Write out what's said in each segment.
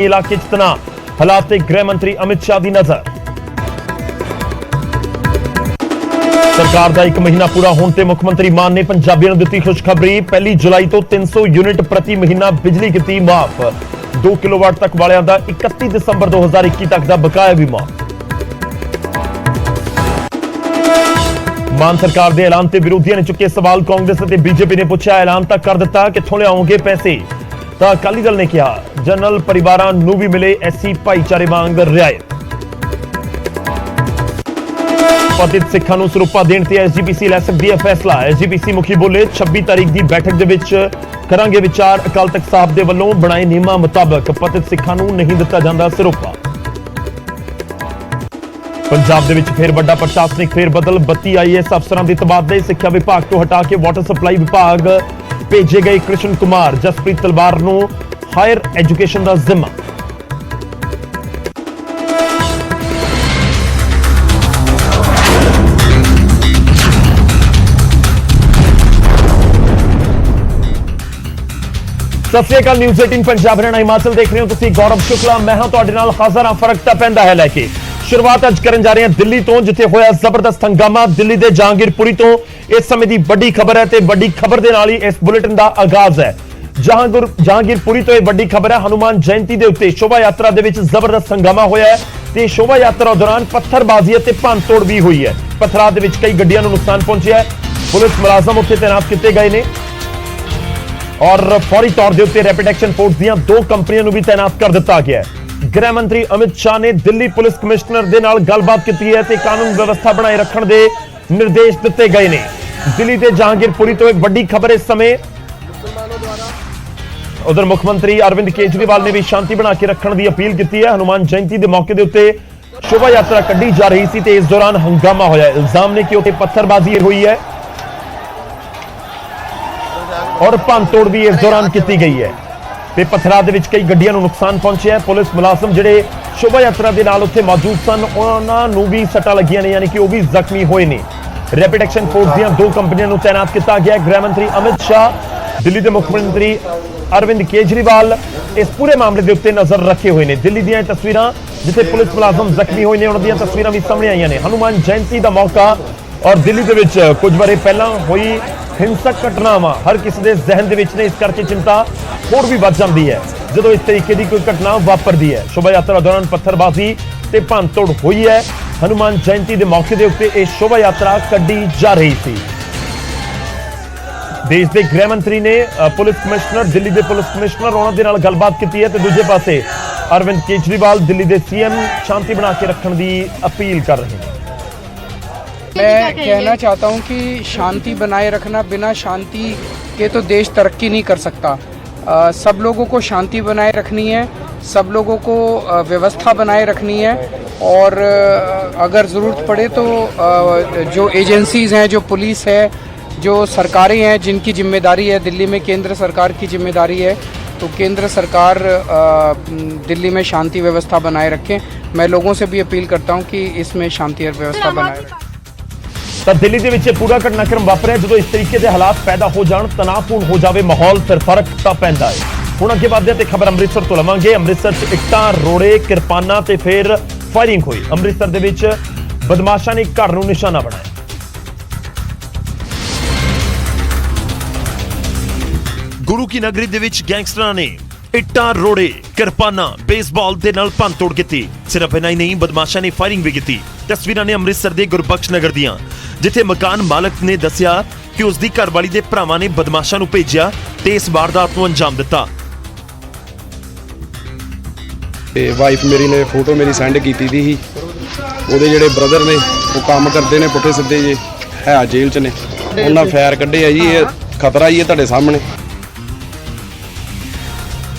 इलाके च तनाव, हालात ते गृह मंत्री अमित शाह की नजर। सरकार का 1 महीना पूरा होने ते मुख्यमंत्री मान ने पंजाबियों को दी खुशखबरी। 1 जुलाई तो 300 यूनिट प्रति महीना बिजली की माफ। 2 किलोवाट तक वालियां दा 31 दिसंबर 2021 तक का बकाया भी माफ। मान सरकार के ऐलान से विरोधियों ने चुके सवाल। कांग्रेस और बीजेपी ने पूछा, ऐलान तक कर दिता, कित्थों लियाओगे पैसे? तो अकाली दल ने कहा, जनरल परिवारों नूं भी मिले एससी भाईचारे वांग रियायत। पतित सिखां नूं सरूपा देण ते एसजीपीसी लै सकदी है फैसला। एसजीपीसी मुखी बोले, 26 तारीख की बैठक दे विच करांगे विचार। अकाल तख्त साहब दे वल्लों बनाए नियमां मुताबक पतित सिखां नूं नहीं दिता जांदा सरूपा। पंजाब दे विच फिर वड्डा प्रशासनिक फेरबदल। 32 IAS अफसरां दे तबादले। सिक्ख्या विभाग तो हटा के वाटर सप्लाई विभाग भेजे गए कृष्ण कुमार। जसप्रीत तलवार नूं हायर एजुकेशन का जिम्मा। सत श्री अकाल, न्यूज़ 18 पंजाब हरियाणा हिमाचल देख रहे हो तुसीं। गौरव शुक्ला मैं हां तुहाडे नाल हाज़र हां। फर्क तां पैंदा है लैके शुरुआत अज करन जा रहे हैं दिल्ली तो, जिथे होया जबरदस्त हंगामा। दिल्ली के जहांगीरपुरी तो इस समय की बड़ी खबर है ते बड़ी खबर के नाल ही इस बुलेटिन का आगाज है। जहांगीरपुरी तो यह बड़ी खबर है। हनुमान जयंती के उत्ते शोभा यात्रा दे विच जबरदस्त हंगामा होया है ते शोभा यात्रा दौरान पत्थरबाजी ते भंन तोड़ भी हुई है। पत्थराव दे विच कई गड्डियां नूं नुकसान पहुंचा है। पुलिस मुलाजम उत्थे तैनात किए गए ने और फौरी तौर के उत्ते रैपिड एक्शन फोर्स दी 2 कंपनियों को भी तैनात कर दिता गया है। गृह मंत्री अमित शाह ने दिल्ली पुलिस कमिश्नर के नाल गलबात की है ते कानून व्यवस्था बनाए रखने के निर्देश दिए गए ने। दिल्ली के जहांगीरपुरी तो एक बड़ी खबर इस समय। उधर मुख्यमंत्री अरविंद केजरीवाल ने भी शांति बना के रखने की अपील की है। हनुमान जयंती के मौके के उत्ते शोभा यात्रा कढ़ी जा रही थी ते इस दौरान हंगामा होया। इल्जाम ने कि उत्ते पत्थरबाजी हुई है और भंन तोड़ भी इस दौरान की गई है ते पत्थराव दे विच कई गड्डियां नूं नुकसान पहुंचा है। पुलिस मुलाजम जिहड़े शोभा यात्रा दे नाल उत्थे मौजूद सन उन्हां नूं भी सट्टां लगियां ने, यानी कि वो भी जख्मी होए ने। रैपिड एक्शन फोर्स दी 2 कंपनियों नूं तैनात किया गया। गृह मंत्री अमित शाह, दिल्ली के मुख्यमंत्री अरविंद केजरीवाल इस पूरे मामले के उत्ते नजर रखे हुए हैं। दिल्ली दी तस्वीरां जिथे पुलिस मुलाजम जख्मी हुए हैं उन्हां दी तस्वीरां भी सामने आईयां ने। हनुमान जयंती का मौका और दिल्ली के विच कुछ बारे पहला हुई हिंसक घटनावां हर किसी के जहन दे विच ने, इस करके चिंता होर भी बढ़ जाती है जो इस तरीके की कोई घटना वापरती है। शोभा यात्रा दौरान पत्थरबाजी ते भंन तोड़ हुई है। हनुमान जयंती के मौके के उत्ते यह शोभा यात्रा कढ़ी जा रही थी। देश के गृह मंत्री ने पुलिस कमिश्नर, दिल्ली के पुलिस कमिश्नर उन्होंने नाल गलबात की है। दूजे पासे अरविंद केजरीवाल दिल्ली के CM शांति बना के रखने की अपील कर रहे हैं। मैं कहना चाहता हूं कि शांति बनाए रखना, बिना शांति के तो देश तरक्की नहीं कर सकता। सब लोगों को शांति बनाए रखनी है, सब लोगों को व्यवस्था बनाए रखनी है और अगर ज़रूरत पड़े तो जो एजेंसीज़ हैं, जो पुलिस है, जो सरकारें हैं जिनकी जिम्मेदारी है, दिल्ली में केंद्र सरकार की जिम्मेदारी है, तो केंद्र सरकार दिल्ली में शांति व्यवस्था बनाए रखें। मैं लोगों से भी अपील करता हूं कि इसमें शांति और व्यवस्था बनाए रखें। तो दिल्ली के विच पूरा घटनाक्रम वापरिया जो इस तरीके के हालात पैदा हो जाए, तनावपूर्ण हो जाए माहौल, फिर फर्क तो पैंदा है। हुण अगे वधदे ते खबर अमृतसर तो लवांगे। अमृतसर च इट्टां, रोड़े, किरपाना ते फिर फायरिंग हुई। अमृतसर दे विच बदमाशां ने घर नूं निशाना बनाया। गुरु की नगरी दे विच गैंगस्टरां ने इट्टां, रोड़े, किरपाना, बेसबॉल दे नाल भंन तोड़ की। सिर्फ इन्ना ही नहीं, बदमाशां ने फायरिंग भी की। तस्वीरां ने अमृतसर के गुरबख्श नगर दियां, जिथे मकान मालक ने दसिया कि उसकी घरवाली के भरावां ने बदमाशां नूं भेजिया ते इस वारदात नूं अंजाम दिता। वाइफ मेरी ने फोटो मेरी सेंड की थी। ਉਹਦੇ ਜਿਹੜੇ ब्रदर ने वो काम करते हैं पुट्ठे सिद्धे जे है जेल च ने, उन्हें फैर कढ़े है जी। ये खतरा ही है तुहाडे सामने।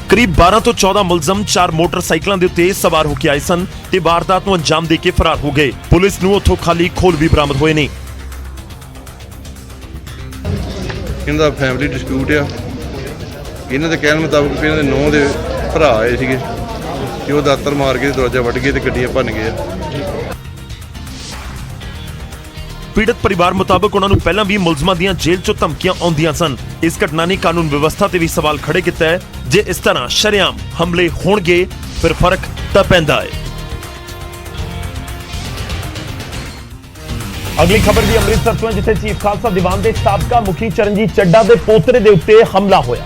करीब 12 तो 14 मुलजम 4 मोटरसाइकिलों के उत्ते सवार होकर आए सन ते वारदात नूं अंजाम दे के फरार हो गए। पुलिस नूं उत्थों खाली खोल भी बरामद होए ने। इनका फैमिली डिस्प्यूट आ। इन्हां दे कहण मुताबक भी इन्हां दे 9 दे भरा आए सीगे कि वो दातर मार के दरवाजा वट गए ते गड्डियां भन्न गए। पीड़ित परिवार मुताबिक उन्होंने पहला भी मुलजमां दीयां जेल चों धमकियां आउंदियां सन। इस घटना ने कानून व्यवस्था ते भी सवाल खड़े किया है। जे इस तरह शरेआम हमले होणगे ਫਿਰ ਫਰਕ ਤਾਂ ਪੈਂਦਾ ਹੈ। ਅਗਲੀ ਖਬਰ ਵੀ ਅੰਮ੍ਰਿਤਸਰ ਤੋਂ ਹੈ, ਜਿੱਥੇ ਚੀਫ ਖਾਲਸਾ ਦੀਵਾਨ ਦੇ ਸਾਬਕਾ ਮੁਖੀ ਚਰਨਜੀਤ ਚੱਡਾ ਦੇ ਪੋਤਰੇ ਦੇ ਉੱਤੇ ਹਮਲਾ ਹੋਇਆ।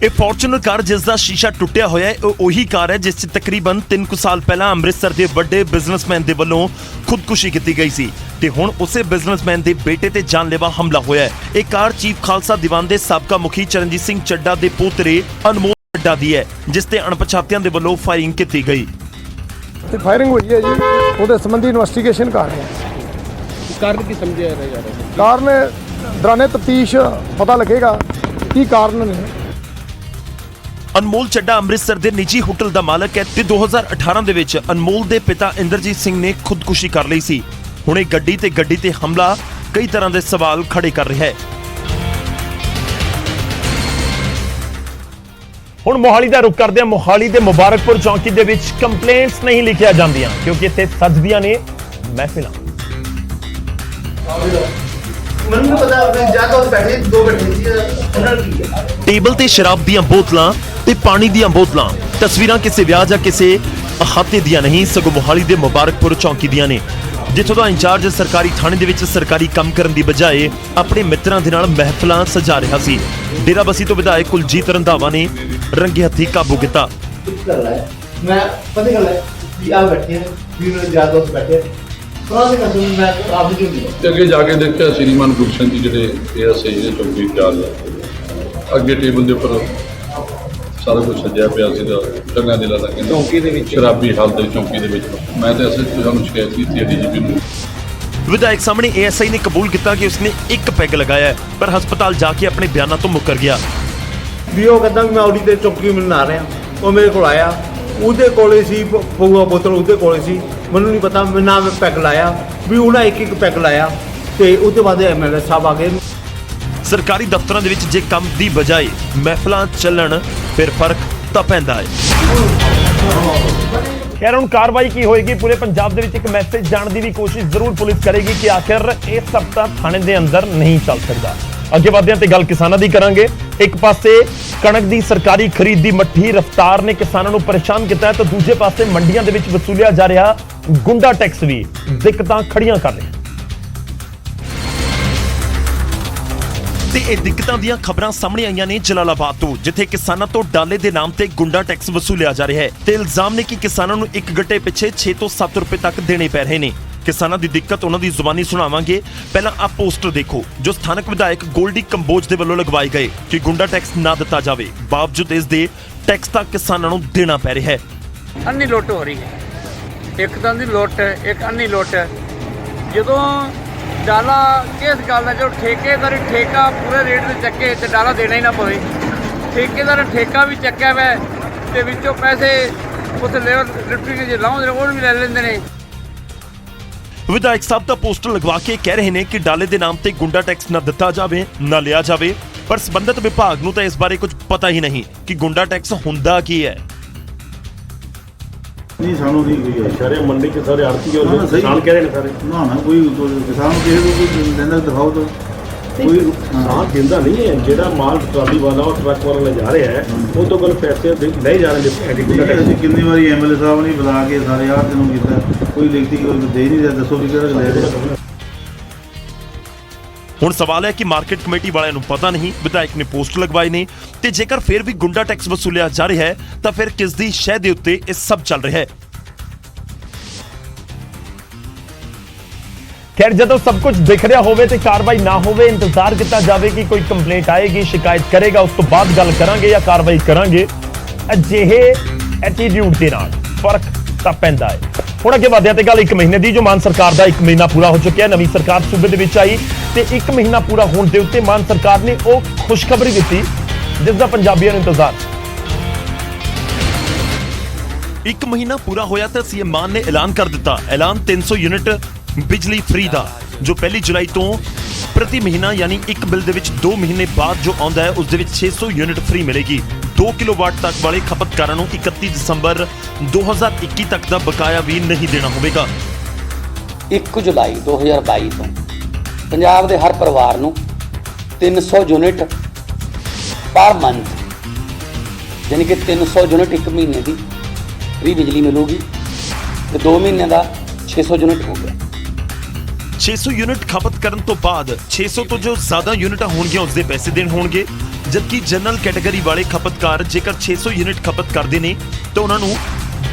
ਇਹ ਫੋਰਚੂਨਰ ਕਾਰ ਜਿਸ ਦਾ ਸ਼ੀਸ਼ਾ ਟੁੱਟਿਆ ਹੋਇਆ ਹੈ, ਉਹ ਉਹੀ ਕਾਰ ਹੈ ਜਿਸ 'ਚ ਤਕਰੀਬਨ 3 ਸਾਲ ਪਹਿਲਾਂ ਅੰਮ੍ਰਿਤਸਰ ਦੇ ਵੱਡੇ ਬਿਜ਼ਨਸਮੈਨ ਦੇ ਵੱਲੋਂ ਖੁਦਕੁਸ਼ੀ ਕੀਤੀ ਗਈ ਸੀ ਤੇ ਹੁਣ ਉਸੇ ਬਿਜ਼ਨਸਮੈਨ ਦੇ ਬੇਟੇ ਤੇ ਜਾਨਲੇਵਾ ਹਮਲਾ ਹੋਇਆ ਹੈ। ਇਹ ਕਾਰ ਚੀਫ ਖਾਲਸਾ ਦੀਵਾਨ ਦੇ ਸਾਬਕਾ ਮੁਖੀ ਚਰਨਜੀਤ ਸਿੰਘ ਚੱਡਾ ਦੇ ਪੋਤਰੇ ਅਨਮੋਲ ਚੱਡਾ ਦੀ ਹੈ, ਜਿਸ ਤੇ ਅਣਪਛਾਤਿਆਂ ਦੇ ਵੱਲੋਂ ਫਾਇਰਿੰਗ ਕੀਤੀ ਗਈ। ਤੇ ਫਾਇਰਿੰਗ ਹੋਈ ਹੈ ਜੀ, ਉਹਦੇ ਸੰਬੰਧੀ ਇਨਵੈਸਟੀਗੇਸ਼ਨ ਕਰ ਰਹੇ ਹਾਂ। ਕਾਰਨ ਕੀ ਸਮਝਿਆ ਜਾ ਰਿਹਾ ਹੈ? ਕਾਰਨ ਦੌਰਾਨੇ ਤਫਤੀਸ਼ ਪਤਾ ਲੱਗੇਗਾ ਕੀ ਕਾਰਨ ਨੇ। ਅਨਮੋਲ ਚੱਡਾ ਅੰਮ੍ਰਿਤਸਰ ਦੇ ਨਿੱਜੀ ਹੋਟਲ ਦਾ ਮਾਲਕ ਹੈ ਤੇ 2018 ਦੇ ਵਿੱਚ ਅਨਮੋਲ ਦੇ ਪਿਤਾ ਇੰਦਰਜੀਤ ਸਿੰਘ ਨੇ ਖੁਦਕੁਸ਼ੀ ਕਰ ਲਈ ਸੀ। ਹੁਣ ਇਹ ਗੱਡੀ ਤੇ ਹਮਲਾ ਕਈ ਤਰ੍ਹਾਂ ਦੇ ਸਵਾਲ ਖੜੇ ਕਰ ਰਿਹਾ ਹੈ। ਹੁਣ ਮੋਹਾਲੀ ਦਾ ਰੁਖ ਕਰਦੇ ਹਾਂ। ਮੋਹਾਲੀ ਦੇ ਮੁਬਾਰਕਪੁਰ ਚੌਂਕੀ ਦੇ ਵਿੱਚ ਕੰਪਲੇਂਟਸ ਨਹੀਂ ਲਿਖੀਆਂ ਜਾਂਦੀਆਂ ਕਿਉਂਕਿ ਇੱਥੇ ਸਜਦੀਆਂ ਨੇ ਮਹਿਫਿਲਾਂ। ਮੈਨੂੰ ਪਤਾ ਆਪਣੇ ਜਿਆਦਾ ਬੈਠੇ ਦੋ ਬੈਠੇ ਸੀ ਉਹਨਾਂ ਕੀ ਹੈ ਟੇਬਲ ਤੇ ਸ਼ਰਾਬ ਦੀਆਂ ਬੋਤਲਾਂ ਤੇ ਪਾਣੀ ਦੀਆਂ ਬੋਤਲਾਂ। ਤਸਵੀਰਾਂ ਕਿਸੇ ਵਿਆਹ ਜਾਂ ਕਿਸੇ ਅਹਾਤੇ ਦੀਆਂ ਨਹੀਂ, ਸਗੋਂ ਮੋਹਾਲੀ ਦੇ ਮੁਬਾਰਕਪੁਰ ਚੌਂਕੀ ਦੀਆਂ ਨੇ, ਜਿੱਥੋਂ ਦਾ ਇੰਚਾਰਜ ਸਰਕਾਰੀ ਥਾਣੇ ਦੇ ਵਿੱਚ ਸਰਕਾਰੀ ਕੰਮ ਕਰਨ ਦੀ ਬਜਾਏ ਆਪਣੇ ਮਿੱਤਰਾਂ ਦੇ ਨਾਲ ਮਹਿਫਲਾਂ ਸਜਾ ਰਿਹਾ ਸੀ। ਡੇਰਾਬੱਸੀ ਤੋਂ ਵਿਧਾਇਕ ਕੁਲਜੀਤ ਰੰਧਾਵਾ ਨੇ ਰੰਗੇ ਹੱਥੀਂ ਕਾਬੂ ਕੀਤਾ। ਮੈਂ ਪਤਾ ਗੱਲ ਹੈ ਵੀ ਆ ਬੈਠੇ ਨੇ ਵੀ ਉਹਨਾਂ ਜਿਆਦਾ ਦੋਸਤ ਬੈਠੇ ਉਹਨਾਂ ਦੇ ਕਸਮ ਮੈਂ ਆਪ ਹੀ ਨਹੀਂ ਤੇ ਅੱਗੇ ਜਾ ਕੇ ਦੇਖਿਆ ਸ਼੍ਰੀਮਾਨ ਗੁਰਸ਼ਨ ਜੀ ਜਿਹੜੇ ਏਐਸਆਈ ਦੇ ਚੌਕੀ ਚਾਰਜ ਅੱਗੇ ਟੇਬਲ ਦੇ ਉੱਪਰ ਸਾਰਾ ਕੁਝ ਸੱਜਿਆ ਪਿਆ ਸੀਗਾ। ਚੰਗਾ ਦਿਲਾ ਦਾ ਕਹਿੰਦਾ ਚੌਕੀ ਦੇ ਵਿੱਚ ਸ਼ਰਾਬੀ ਹਾਲਤ ਦੇ ਚੌਕੀ ਦੇ ਵਿੱਚ ਮੈਂ ਤਾਂ ਐਸਐਸਪੀ ਸਾਹਿਬ ਨੂੰ ਸ਼ਿਕਾਇਤ ਕੀਤੀ ਹੈ ਡੀਜੀਪੀ ਨੂੰ। ਵਿਧਾਇਕ ਸਾਹਮਣੇ ਏਐਸਆਈ ਨੇ ਕਬੂਲ ਕੀਤਾ ਕਿ ਉਸਨੇ ਇੱਕ ਪੈਗ ਲਗਾਇਆ ਹੈ, ਪਰ ਹਸਪਤਾਲ ਜਾ ਕੇ ਆਪਣੇ ਬਿਆਨਾਂ ਤੋਂ ਮੁੱਕਰ ਗਿਆ। ਵੀ ਉਹ ਕਹਿੰਦਾ ਮੈਂ ਆਉਡੀ ਤੇ ਚੌਕੀ ਮਿਲਣ ਆ ਰਿਹਾ, ਉਹ ਮੇਰੇ ਕੋਲ ਆਇਆ, ਉਹਦੇ ਕੋਲੇ ਸੀ ਪਊਆ ਬੋਤਲ, ਉਹਦੇ ਕੋਲੇ ਸੀ, ਮੈਨੂੰ ਨਹੀਂ ਪਤਾ ਮੈਂ ਨਾ ਪੈਗ ਲਾਇਆ ਵੀ ਉਹਨਾਂ ਇੱਕ ਪੈਗ ਲਾਇਆ ਤੇ ਉਹਦੇ ਬਾਅਦ ਐਮਐਲਏ ਸਾਹਿਬ ਆ ਗਏ। ਸਰਕਾਰੀ ਦਫ਼ਤਰਾਂ ਦੇ ਵਿੱਚ ਜੇ ਕੰਮ ਦੀ ਬਜਾਏ ਮਹਿਫਲਾਂ ਚੱਲਣ ਫਿਰ ਫਰਕ ਤਾਂ ਪੈਂਦਾ ਹੈ। ਖੈਰ ਹੁਣ ਕਾਰਵਾਈ ਕੀ ਹੋਏਗੀ, ਪੂਰੇ ਪੰਜਾਬ ਦੇ ਵਿੱਚ ਇੱਕ ਮੈਸੇਜ ਜਾਣ ਦੀ ਵੀ ਕੋਸ਼ਿਸ਼ ਜ਼ਰੂਰ ਪੁਲਿਸ ਕਰੇਗੀ ਕਿ ਆਖਿਰ ਇਹ ਸਭ ਤਾਂ ਥਾਣੇ ਦੇ ਅੰਦਰ ਨਹੀਂ ਚੱਲ ਸਕਦਾ। ਅੱਗੇ ਵਧਦੇ ਹਾਂ ਤੇ ਗੱਲ ਕਿਸਾਨਾਂ ਦੀ ਕਰਾਂਗੇ। ਇੱਕ ਪਾਸੇ ਕਣਕ ਦੀ ਸਰਕਾਰੀ ਖਰੀਦ ਦੀ ਮੱਠੀ ਰਫ਼ਤਾਰ ਨੇ ਕਿਸਾਨਾਂ ਨੂੰ ਪਰੇਸ਼ਾਨ ਕੀਤਾ ਹੈ ਤਾਂ ਦੂਜੇ ਪਾਸੇ ਮੰਡੀਆਂ ਦੇ ਵਿੱਚ ਵਸੂਲਿਆ ਜਾ ਰਿਹਾ ਗੁੰਡਾ ਟੈਕਸ ਵੀ ਦਿੱਕਤਾਂ ਖੜੀਆਂ ਕਰ ਰਿਹਾ। ਤੇ ਇਹ ਦਿੱਕਤਾਂ ਦੀਆਂ ਖਬਰਾਂ ਸਾਹਮਣੇ ਆਈਆਂ ਨੇ ਜਲਾਲਾਬਾਦ ਤੋਂ, ਜਿੱਥੇ ਕਿਸਾਨਾਂ ਤੋਂ ਡਾਲੇ ਦੇ ਨਾਮ ਤੇ ਗੁੰਡਾ ਟੈਕਸ ਵਸੂਲਿਆ ਜਾ ਰਿਹਾ ਹੈ ਤੇ ਇਲਜ਼ਾਮ ਨੇ ਕਿ ਕਿਸਾਨਾਂ ਨੂੰ ਇੱਕ ਗੱਟੇ ਪਿੱਛੇ 6 ਤੋਂ 7 ਰੁਪਏ ਤੱਕ ਦੇਣੇ ਪੈ ਰਹੇ ਨੇ। ਕਿਸਾਨਾਂ ਦੀ ਦਿੱਕਤ ਉਹਨਾਂ ਦੀ ਜ਼ੁਬਾਨੀ ਸੁਣਾਵਾਂਗੇ। ਪਹਿਲਾਂ ਆਹ ਪੋਸਟਰ ਦੇਖੋ ਜੋ ਸਥਾਨਕ ਵਿਧਾਇਕ ਗੋਲਡੀ ਕੰਬੋਜ ਦੇ ਵੱਲੋਂ ਲਗਵਾਏ ਗਏ ਕਿ ਗੁੰਡਾ ਟੈਕਸ ਨਾ ਦਿੱਤਾ ਜਾਵੇ, ਬਾਵਜੂਦ ਇਸ ਦੇ ਟੈਕਸ ਤਾਂ ਕਿਸਾਨਾਂ ਨੂੰ ਦੇਣਾ ਪੈ ਰਿਹਾ ਹੈ। ਅੰਨੀ ਲੁੱਟ ਹੋ ਰਹੀ ਹੈ, ਇੱਕ ਤਾਂ ਦੀ ਲੁੱਟ, ਇੱਕ ਅੰਨੀ ਲੁੱਟ। ਜਦੋਂ ਡਾਲਾ ਕਿਸ ਗੱਲ ਦਾ ਜੋ ਠੇਕੇਦਾਰ ਠੇਕਾ ਪੂਰੇ ਰੇਟ ਤੇ ਚੱਕੇ ਤੇ ਡਾਲਾ ਦੇਣਾ ਹੀ ਨਾ ਪਵੇ, ਠੇਕੇਦਾਰ ਠੇਕਾ ਵੀ ਚੱਕਿਆ ਵੈ ਤੇ ਵਿੱਚੋਂ ਪੈਸੇ ਉੱਥੇ ਲੇਬਰ ਡਿਪਟੀ ਜੇ ਲਾਉਂਦੇ ਉਹ ਵੀ ਲੈ ਲੈਂਦੇ ਨੇ। ਵਿਧਾਇਕ ਸਾਹਿਬ ਦਾ ਪੋਸਟਰ ਲਗਵਾ ਕੇ ਕਹਿ ਰਹੇ ਨੇ ਕਿ ਡਾਲੇ ਦੇ ਨਾਮ ਤੇ ਗੁੰਡਾ ਟੈਕਸ ਨਾ ਦਿੱਤਾ ਜਾਵੇ ਨਾ ਲਿਆ ਜਾਵੇ, ਪਰ ਸੰਬੰਧਿਤ ਵਿਭਾਗ ਨੂੰ ਤਾਂ ਇਸ ਬਾਰੇ ਕੁਝ ਪਤਾ ਹੀ ਨਹੀਂ ਕਿ ਗੁੰਡਾ ਟੈਕਸ ਹੁੰਦਾ ਕੀ ਹੈ। ਨਹੀਂ ਸਾਨੂੰ ਨਹੀਂ ਕੋਈ ਸਾਰੇ ਮੰਡੀ ਚ ਸਾਰੇ ਆੜਤੀ ਹੋ ਕਿਸਾਨ ਕਹਿ ਰਹੇ ਨੇ ਸਾਰੇ ਨਾ ਕੋਈ ਕਿਸਾਨ ਕਿਸੇ ਨੂੰ ਕੋਈ ਦਿੰਦਾ ਦਿਖਾਓ ਤਾਂ ਕੋਈ ਕਿਸਾਨ ਦਿੰਦਾ ਨਹੀਂ ਹੈ। ਜਿਹੜਾ ਮਾਲ ਟਰਾਲੀ ਵਾਲਾ ਉਹ ਟਰੱਕ ਵਾਲਾ ਲੈ ਜਾ ਰਿਹਾ ਹੈ ਉਹ ਤੋਂ ਕੋਲ ਪੈਸੇ ਲੈ ਜਾ ਰਹੇ ਨੇ। ਅਸੀਂ ਕਿੰਨੀ ਵਾਰੀ ਐਮਐਲਏ ਸਾਹਿਬ ਨੇ ਬੁਲਾ ਕੇ ਸਾਰੇ ਆੜਤੀ ਨੂੰ ਕੀਤਾ, ਕੋਈ ਲਿਖਤੀ ਕੋਈ ਦੇ ਨਹੀਂ ਰਿਹਾ, ਦੱਸੋ ਵੀ ਕਿਹੜਾ ਲੈ ਰਿਹਾ। ਹੁਣ ਸਵਾਲ ਹੈ ਕਿ ਮਾਰਕੀਟ ਕਮੇਟੀ ਵਾਲਿਆਂ ਨੂੰ ਪਤਾ ਨਹੀਂ, ਵਿਧਾਇਕ ਨੇ ਪੋਸਟਰ ਲਗਵਾਏ ਨੇ ਤੇ ਜੇਕਰ ਫਿਰ ਵੀ ਗੁੰਡਾ ਟੈਕਸ ਵਸੂਲਿਆ ਜਾ ਰਿਹਾ ਹੈ ਤਾਂ ਫਿਰ ਕਿਸ ਦੀ ਸ਼ਹਿ ਦੇ ਉੱਤੇ ਇਹ ਸਭ ਚੱਲ ਰਿਹਾ ਹੈ। ਖੈਰ ਜਦੋਂ ਸਭ ਕੁਝ ਦਿਖ ਰਿਹਾ ਹੋਵੇ ਤੇ ਕਾਰਵਾਈ ਨਾ ਹੋਵੇ, ਇੰਤਜ਼ਾਰ ਕੀਤਾ ਜਾਵੇ ਕਿ ਕੋਈ ਕੰਪਲੇਂਟ ਆਏਗੀ, ਸ਼ਿਕਾਇਤ ਕਰੇਗਾ, ਉਸ ਤੋਂ ਬਾਅਦ ਗੱਲ ਕਰਾਂਗੇ ਜਾਂ ਕਾਰਵਾਈ ਕਰਾਂਗੇ। ਅਜਿਹੇ ਐਟੀਟਿਊਡ ਦੇ ਨਾਲ ਫਰਕ ਤਾਂ ਪੈਂਦਾ ਹੈ। ਹੁਣ ਅੱਗੇ ਵਧਿਆ ਤੇ ਗੱਲ 1 ਮਹੀਨੇ ਦੀ, ਜੋ ਮਾਨ ਸਰਕਾਰ ਦਾ 1 ਮਹੀਨਾ ਪੂਰਾ ਹੋ ਚੁੱਕਿਆ। ਨਵੀਂ ਸਰਕਾਰ ਸੂਬੇ ਦੇ ਵਿੱਚ ਆਈ ਤੇ 1 ਮਹੀਨਾ ਪੂਰਾ ਹੋਣ ਦੇ ਉੱਤੇ ਮਾਨ ਸਰਕਾਰ ਨੇ ਉਹ ਖੁਸ਼ਖਬਰੀ ਦਿੱਤੀ ਜਿਸ ਦਾ ਪੰਜਾਬੀਆਂ ਨੂੰ ਇੰਤਜ਼ਾਰ। 1 ਮਹੀਨਾ ਪੂਰਾ ਹੋਇਆ ਤਾਂ ਸੀਐਮ ਮਾਨ ਨੇ ਐਲਾਨ ਕਰ ਦਿੱਤਾ, ਐਲਾਨ 300 ਯੂਨਿਟ ਬਿਜਲੀ ਫ੍ਰੀ ਦਾ, ਜੋ 1 ਜੁਲਾਈ ਤੋਂ ਪ੍ਰਤੀ ਮਹੀਨਾ ਯਾਨੀ ਇੱਕ ਬਿੱਲ ਦੇ ਵਿੱਚ 2 ਮਹੀਨੇ ਬਾਅਦ ਜੋ ਆਉਂਦਾ ਹੈ ਉਸ ਦੇ ਵਿੱਚ 600 ਯੂਨਿਟ ਫ੍ਰੀ ਮਿਲੇਗੀ। 2 ਕਿਲੋਵਾਟ ਤੱਕ ਵਾਲੇ ਖਪਤਕਾਰਾਂ ਨੂੰ 31 ਦਸੰਬਰ 2021 ਤੱਕ ਦਾ ਬਕਾਇਆ ਵੀ ਨਹੀਂ ਦੇਣਾ ਹੋਵੇਗਾ। 1 ਜੁਲਾਈ 2022 ਤੋਂ ਪੰਜਾਬ ਦੇ ਹਰ ਪਰਿਵਾਰ ਨੂੰ 300 ਯੂਨਿਟ पर मंथ यानी कि 300 यूनिट एक महीने की फ्री बिजली मिलूगी तो 2 महीने का 600 यूनिट हो गया। 600 यूनिट खपत ਕਰਨ ਤੋਂ ਬਾਅਦ 600 ਤੋਂ ਜੋ ਜ਼ਿਆਦਾ ਯੂਨਿਟਾਂ ਹੋਣਗੀਆਂ ਉਸ ਦੇ ਪੈਸੇ ਦੇਣ ਹੋਣਗੇ, ਜਦਕਿ ਜਨਰਲ ਕੈਟਾਗਰੀ ਵਾਲੇ ਖਪਤਕਾਰ ਜੇਕਰ 600 ਯੂਨਿਟ ਖਪਤ ਕਰਦੇ ਨੇ ਤਾਂ ਉਹਨਾਂ ਨੂੰ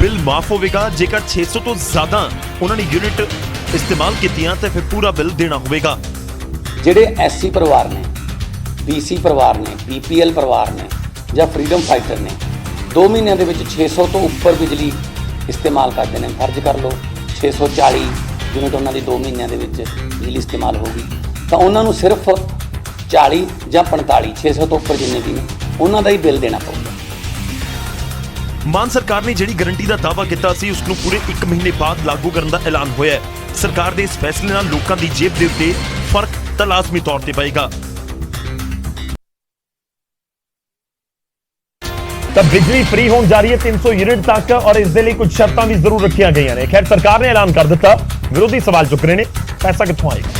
ਬਿੱਲ ਮਾਫ ਹੋਵੇਗਾ। ਜੇਕਰ 600 ਤੋਂ ਜ਼ਿਆਦਾ ਉਹਨਾਂ ਨੇ ਯੂਨਿਟ ਇਸਤੇਮਾਲ ਕੀਤੀਆਂ ਤਾਂ ਫਿਰ ਪੂਰਾ ਬਿੱਲ ਦੇਣਾ ਹੋਵੇਗਾ। ਜਿਹੜੇ SC ਪਰਿਵਾਰ ਨੇ, BC ਪਰਿਵਾਰ ਨੇ, BPL ਪਰਿਵਾਰ ਨੇ ਜਾਂ ਫਰੀडम ਫਾਈਟਰ ਨੇ 2 ਮਹੀਨਿਆਂ ਦੇ ਵਿੱਚ 600 ਤੋਂ ਉੱਪਰ ਬਿਜਲੀ ਇਸਤੇਮਾਲ ਕਰਦੇ ਨੇ। ਫਰਜ਼ ਕਰ ਲਓ 640 ਯੂਨਿਟ ਉਹਨਾਂ ਦੀ 2 ਮਹੀਨਿਆਂ ਦੇ ਵਿੱਚ ਬਿਜਲੀ ਇਸਤੇਮਾਲ ਹੋਊਗੀ ਤਾਂ ਉਹਨਾਂ ਨੂੰ ਸਿਰਫ 40 ਜਾਂ 45 600 ਤੋਂ ਉੱਪਰ ਜਿੰਨੇ ਵੀ ਨੇ ਉਹਨਾਂ ਦਾ ਹੀ ਬਿੱਲ ਦੇਣਾ ਪਊਗਾ। ਮਾਨ ਸਰਕਾਰ ਨੇ ਜਿਹੜੀ ਗਾਰੰਟੀ ਦਾ ਦਾਅਵਾ ਕੀਤਾ ਸੀ ਉਸ ਨੂੰ ਪੂਰੇ 1 ਮਹੀਨੇ ਬਾਅਦ ਲਾਗੂ ਕਰਨ ਦਾ ਐਲਾਨ ਹੋਇਆ ਹੈ। ਸਰਕਾਰ ਦੇ ਇਸ ਫੈਸਲੇ ਨਾਲ ਲੋਕਾਂ ਦੀ ਜੇਬ ਦੇ ਉੱਤੇ ਫਰਕ ਤਾਂ ਲਾਜ਼ਮੀ ਤੌਰ ਤੇ ਪਏਗਾ। ਤਾਂ ਬਿਜਲੀ ਫ੍ਰੀ ਹੋਣ ਜਾ ਰਹੀ ਹੈ 300 यूनिट तक और इस दे लिए कुछ शर्तां भी जरूर रखियां गई ने। खैर सरकार ने ऐलान कर दिता, विरोधी सवाल चुक रहे हैं पैसा कित्थों आएगा।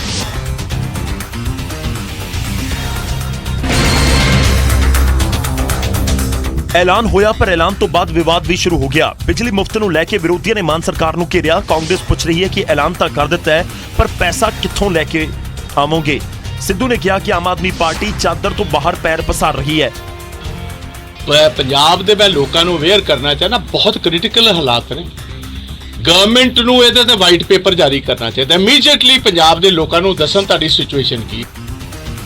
ऐलान होया पर ऐलान तो बाद विवाद भी शुरू हो गया। बिजली मुफ्त नूं लैके विरोधियों ने मान सरकार नूं घेरिया। कांग्रेस पूछ रही है कि ऐलान तो कर दिता है पर पैसा कित्थों लैके आवोगे। सिद्धू ने कहा कि आम आदमी पार्टी चादर तो बाहर पैर पसार रही है। ਪੰਜਾਬ ਦੇ ਮੈਂ ਲੋਕਾਂ ਨੂੰ ਅਵੇਅਰ ਕਰਨਾ ਚਾਹਨਾ ਬਹੁਤ ਕ੍ਰਿਟੀਕਲ ਹਾਲਾਤ ਨੇ। ਗਵਰਨਮੈਂਟ ਨੂੰ ਇਹਦੇ ਤੇ ਵਾਈਟ ਪੇਪਰ ਜਾਰੀ ਕਰਨਾ ਚਾਹੀਦਾ ਇਮੀਡੀਏਟਲੀ ਪੰਜਾਬ ਦੇ ਲੋਕਾਂ ਨੂੰ ਦੱਸਣ ਤੁਹਾਡੀ ਸਿਚੁਏਸ਼ਨ ਕੀ।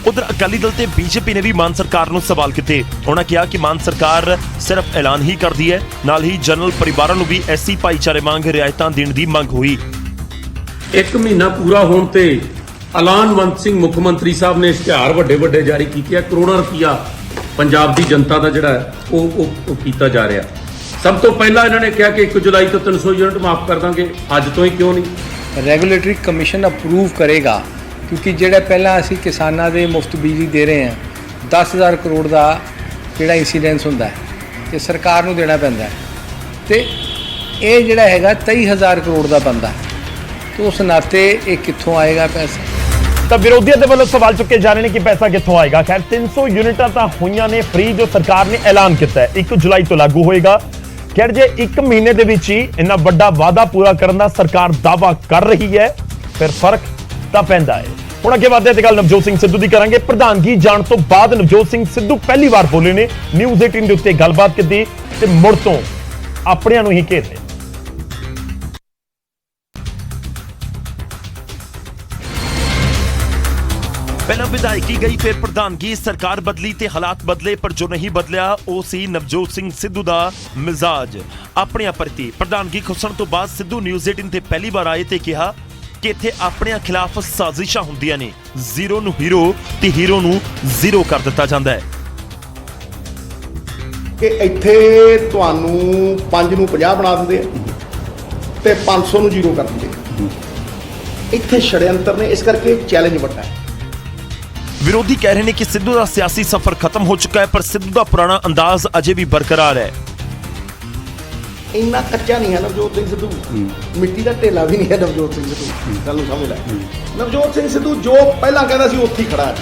ਉਧਰ ਅਕਾਲੀ ਦਲ ਤੇ ਬੀਜੇਪੀ ਨੇ ਵੀ ਮਾਨ ਸਰਕਾਰ ਨੂੰ ਸਵਾਲ ਕੀਤੇ। ਉਹਨਾਂ ਕਿਹਾ ਕਿ ਮਾਨ ਸਰਕਾਰ ਸਿਰਫ ਐਲਾਨ ਹੀ ਕਰਦੀ ਹੈ, ਨਾਲ ਹੀ ਜਨਰਲ ਪਰਿਵਾਰਾਂ ਨੂੰ ਵੀ ਐਸੀ ਭਾਈਚਾਰੇ ਵਾਂਗ ਰਿਆਇਤਾਂ ਦੇਣ ਦੀ ਮੰਗ ਹੋਈ। 1 ਮਹੀਨਾ ਪੂਰਾ ਹੋਣ ਤੇ ਐਲਾਨਵੰਤ ਸਿੰਘ ਮੁੱਖ ਮੰਤਰੀ ਸਾਹਿਬ ਨੇ ਇਸ਼ਤਿਹਾਰ ਵੱਡੇ ਜਾਰੀ ਕੀਤੇ ਆ। ਕਰੋੜਾਂ ਰੁਪਈਆ ਪੰਜਾਬ ਦੀ ਜਨਤਾ ਦਾ ਜਿਹੜਾ ਉਹ ਕੀਤਾ ਜਾ ਰਿਹਾ। ਸਭ ਤੋਂ ਪਹਿਲਾਂ ਇਹਨਾਂ ਨੇ ਕਿਹਾ ਕਿ 1 ਜੁਲਾਈ ਤੋਂ 300 ਯੂਨਿਟ ਮਾਫ ਕਰ ਦਾਂਗੇ। ਅੱਜ ਤੋਂ ਹੀ ਕਿਉਂ ਨਹੀਂ? ਰੈਗੂਲੇਟਰੀ ਕਮਿਸ਼ਨ ਅਪਰੂਵ ਕਰੇਗਾ ਕਿਉਂਕਿ ਜਿਹੜਾ ਪਹਿਲਾਂ ਅਸੀਂ ਕਿਸਾਨਾਂ ਦੇ ਮੁਫਤ ਬਿਜਲੀ ਦੇ ਰਹੇ ਹਾਂ 10,000 ਕਰੋੜ ਦਾ ਜਿਹੜਾ ਇੰਸੀਡੈਂਸ ਹੁੰਦਾ ਹੈ ਤੇ ਸਰਕਾਰ ਨੂੰ ਦੇਣਾ ਪੈਂਦਾ ਹੈ ਤੇ ਇਹ ਜਿਹੜਾ ਹੈਗਾ 23,000 ਕਰੋੜ ਦਾ ਬਣਦਾ ਹੈ ਤੇ ਉਸ ਨਾਤੇ ਇਹ ਕਿੱਥੋਂ ਆਏਗਾ ਪੈਸਾ। ਤਾਂ ਵਿਰੋਧੀਆਂ ਦੇ ਵੱਲੋਂ ਸਵਾਲ ਚੁੱਕੇ ਜਾ ਰਹੇ ਨੇ ਕਿ ਪੈਸਾ ਕਿੱਥੋਂ ਆਏਗਾ। ਖੈਰ 300 ਯੂਨਿਟਾਂ ਤਾਂ ਹੋਈਆਂ ਨੇ ਫ੍ਰੀ ਜੋ ਸਰਕਾਰ ਨੇ ਐਲਾਨ ਕੀਤਾ ਹੈ 1 ਜੁਲਾਈ ਤੋਂ ਲਾਗੂ ਹੋਏਗਾ। ਖੈਰ ਜੇ 1 ਮਹੀਨੇ ਦੇ ਵਿੱਚ ਹੀ ਇੰਨਾ ਵੱਡਾ ਵਾਅਦਾ ਪੂਰਾ ਕਰਨ ਦਾ ਸਰਕਾਰ ਦਾਅਵਾ ਕਰ ਰਹੀ ਹੈ ਫਿਰ ਫਰਕ ਤਾਂ ਪੈਂਦਾ ਹੈ। ਹੁਣ ਅੱਗੇ ਵਧਦੇ ਤੇ ਗੱਲ ਨਵਜੋਤ ਸਿੰਘ ਸਿੱਧੂ ਦੀ ਕਰਾਂਗੇ। ਪ੍ਰਧਾਨਗੀ ਜਾਣ ਤੋਂ ਬਾਅਦ ਨਵਜੋਤ ਸਿੰਘ ਸਿੱਧੂ ਪਹਿਲੀ ਵਾਰ ਬੋਲੇ ਨੇ, ਨਿਊਜ਼ 18 ਦੇ ਉੱਤੇ ਗੱਲਬਾਤ ਕੀਤੀ ਤੇ ਮੁੜ ਤੋਂ ਆਪਣਿਆਂ ਨੂੰ ਹੀ ਘੇਰ ਲਿਆ। पहला विधायकी गई फिर प्रधानगी, सरकार बदली ते हालात बदले पर जो नहीं बदलिया वो सी नवजोत सिंह सिद्धू दा मिजाज। अपने प्रति प्रधानगी खुसण तो बाद सिद्धू न्यूज़ 18 ते पहली बार आए ते कहा कि इत्थे अपने खिलाफ साजिशां हुंदियां ने, जीरो नूं हीरो ते हीरो नूं जीरो कर दिता जांदा है। कि इत्थे तुहानूं 5 नूं 50 बना दिंदे ते 500 नूं जीरो कर दिंदे। इत्थे षड्यंत्र ने, इस करके चैलेंज वड्डा है। विरोधी कह रहे हैं कि सिद्धू का सियासी सफर खत्म हो चुका है पर सिद्धू का पुराना अंदाज अजे भी बरकरार है। इन्ना कच्चा नहीं है नवजोत सिंह सिद्धू, मिट्टी का ढेला भी नहीं है नवजोत सिंह सिद्धू। गल नूं समझ लै, नवजोत सिंह सिद्धू जो पहला कहता सी उत्थे ही खड़ा है।